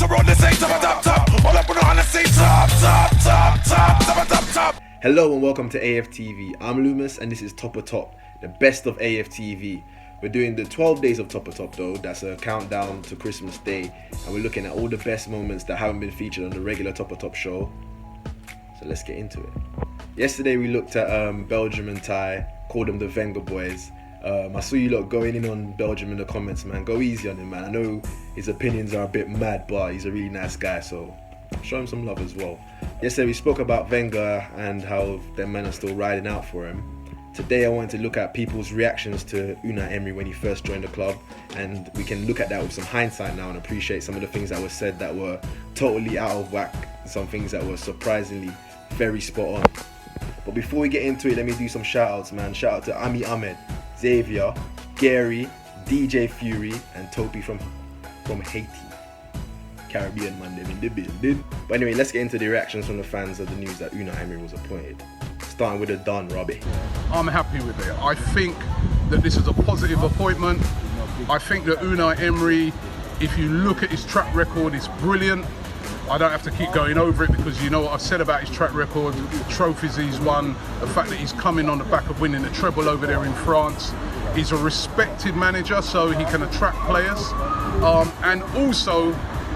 to roll this ain't top. All up on the same top. Hello and welcome to AFTV. I'm Lumos and this is Toppa, the best of AFTV. We're doing the 12 days of Toppa though. That's a countdown to Christmas Day, and we're looking at all the best moments that haven't been featured on the regular Toppa show. So let's get into it. Yesterday we looked at Belgium and Thai, called them the Wenger boys. I saw you lot going in on Belgium in the comments, man. Go easy on him, man. I know his opinions are a bit mad, but he's a really nice guy, so show him some love as well. Yesterday we spoke about Wenger and how their men are still riding out for him. Today I wanted to look at people's reactions to Unai Emery when he first joined the club, and we can look at that with some hindsight now and appreciate some of the things that were said that were totally out of whack, some things that were surprisingly very spot on. But before we get into it, let me do some shout outs, man. Shout out to Ami Ahmed, Xavier, Gary, DJ Fury and Toppa from Haiti. Caribbean man, them in the building. But anyway, let's get into the reactions from the fans of the news that Unai Emery was appointed. Starting with the Don, Robbie. I'm happy with it. I think that this is a positive appointment. I think that Unai Emery, if you look at his track record, is brilliant. I don't have to keep going over it because you know what I've said about his track record, the trophies he's won, the fact that he's coming on the back of winning the treble over there in France. He's a respected manager, so he can attract players. And also,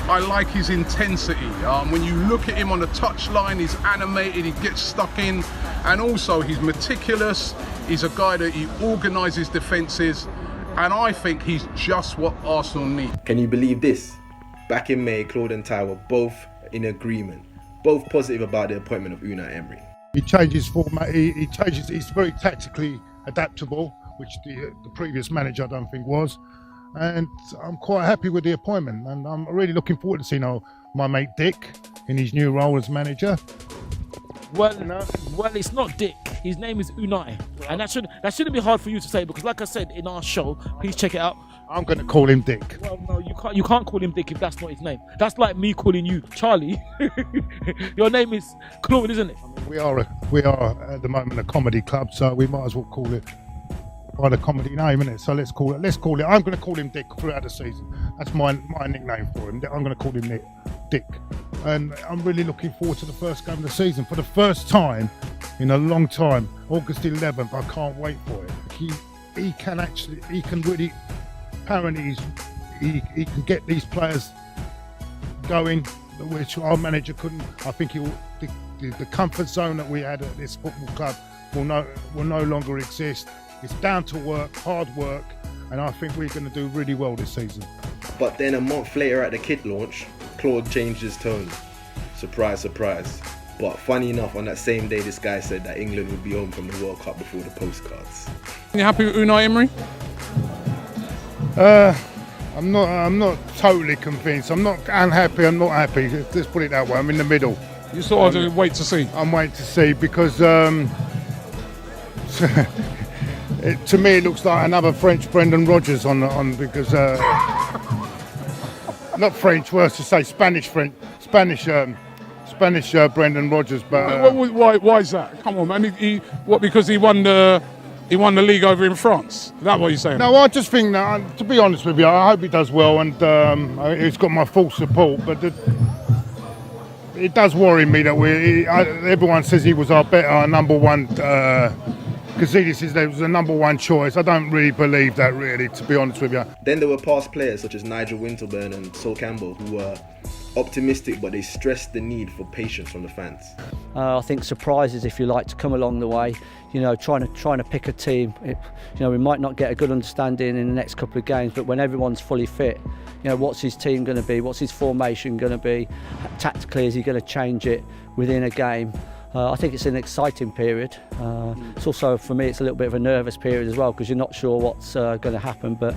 I like his intensity. When you look at him on the touchline, he's animated, he gets stuck in. And also, he's meticulous. He's a guy that he organises defences. And I think he's just what Arsenal need. Can you believe this? Back in May, Claude and Ty were both in agreement, both positive about the appointment of Unai Emery. He changes format, he changes, he's very tactically adaptable, which the previous manager I don't think was. And I'm quite happy with the appointment, and I'm really looking forward to seeing my mate Dick in his new role as manager. Well, it's not Dick. His name is Unai, and that shouldn't be hard for you to say because, like I said in our show, please check it out. I'm going to call him Dick. Well, no, you can't call him Dick if that's not his name. That's like me calling you Charlie. Your name is Claude, isn't it? I mean, we are at the moment a comedy club, so we might as well call it by the comedy name, isn't it? So let's call it. I'm going to call him Dick throughout the season. That's my nickname for him. I'm going to call him Dick. And I'm really looking forward to the first game of the season. For the first time in a long time, August 11th, I can't wait for it. He can really, apparently he can get these players going, which our manager couldn't. I think the comfort zone that we had at this football club will no longer exist. It's down to work, hard work, and I think we're going to do really well this season. But then a month later at the kit launch, Claude changed his tone. Surprise, surprise. But funny enough, on that same day, this guy said that England would be home from the World Cup before the postcards. You happy with Unai Emery? I'm not totally convinced. I'm not unhappy. I'm not happy. Let's put it that way. I'm in the middle. You sort of wait to see. I'm waiting to see because to me it looks like another French Brendan Rodgers on because not French, worse to say Spanish Brendan Rodgers. But why is that? Come on, man. Because he won the league over in France. Is that what you're saying? No, I just think that, to be honest with you, I hope he does well, and he's got my full support. But it does worry me that everyone says he was our number one. Gazidis says there was the number one choice. I don't really believe that, really, to be honest with you. Then there were past players such as Nigel Winterburn and Sol Campbell who were optimistic, but they stressed the need for patience from the fans. I think surprises, if you like, to come along the way. You know, trying to pick a team. We might not get a good understanding in the next couple of games, but when everyone's fully fit, what's his team going to be? What's his formation going to be? Tactically, is he going to change it within a game? I think it's an exciting period. It's also, for me, it's a little bit of a nervous period as well because you're not sure what's going to happen. But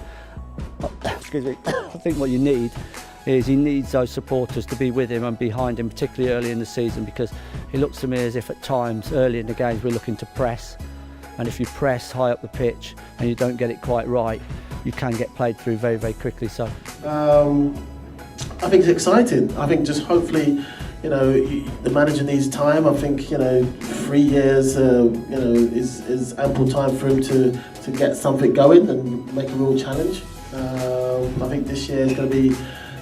excuse me, I think what you need is he needs those supporters to be with him and behind him, particularly early in the season, because it looks to me as if at times early in the games we're looking to press, and if you press high up the pitch and you don't get it quite right, you can get played through very, very quickly. So I think it's exciting. I think just hopefully, the manager needs time. I think 3 years is ample time for him to get something going and make a real challenge. I think this year is going to be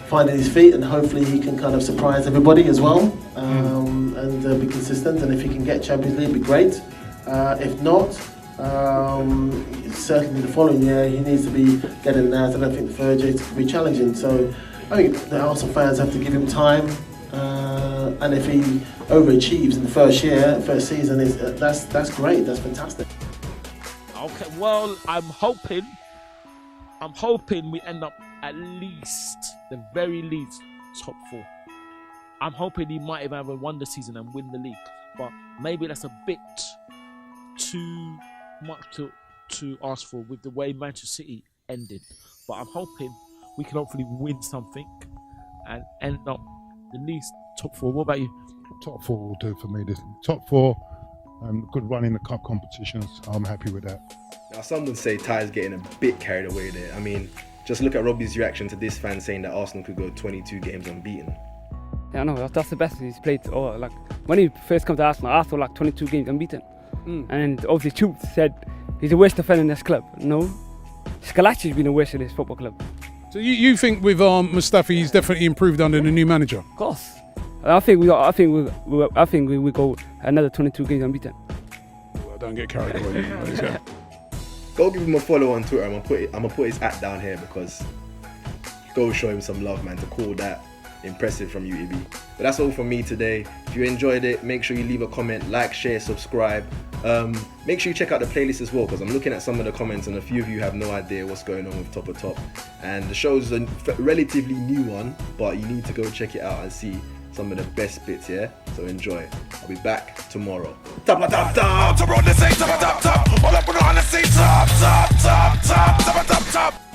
finding his feet, and hopefully he can kind of surprise everybody as well, and be consistent. And if he can get Champions League, it'd be great. If not, certainly the following year he needs to be getting there. I don't think the third year to be challenging. So I think the Arsenal fans have to give him time, and if he overachieves in the first season, that's great. That's fantastic. Okay, well, I'm hoping we end up at least, the very least, top 4. I'm hoping he might even have a wonder season and win the league, but maybe that's a bit too much to ask for with the way Manchester City ended. But I'm hoping we can hopefully win something and end up at least top 4. What about you? Top 4 will do for me. This top 4, good run in the cup competitions. I'm happy with that. Now, some would say Ty's getting a bit carried away there. I mean, just look at Robbie's reaction to this fan saying that Arsenal could go 22 games unbeaten. Yeah, I know, that's the best he's played. Like when he first came to Arsenal like 22 games unbeaten. And obviously Chup said he's the worst defender in this club. No, Scalacci's been the worst in this football club. So you think with Mustafi he's definitely improved under the new manager? Of course. I think we go another 22 games unbeaten. Well, don't get carried away. Go give him a follow on Twitter. I'm gonna put his @ down here, because go show him some love, man, to call that impressive from you, Ibi. But that's all from me today. If you enjoyed it, make sure you leave a comment, like, share, subscribe. Make sure you check out the playlist as well, because I'm looking at some of the comments and a few of you have no idea what's going on with Toppa Top. And the show's a relatively new one, but you need to go check it out and see some of the best bits, yeah? So enjoy. I'll be back tomorrow. Toppa top top, to run this ain't Toppa top top. All up on the scene, top top top top, Toppa top top.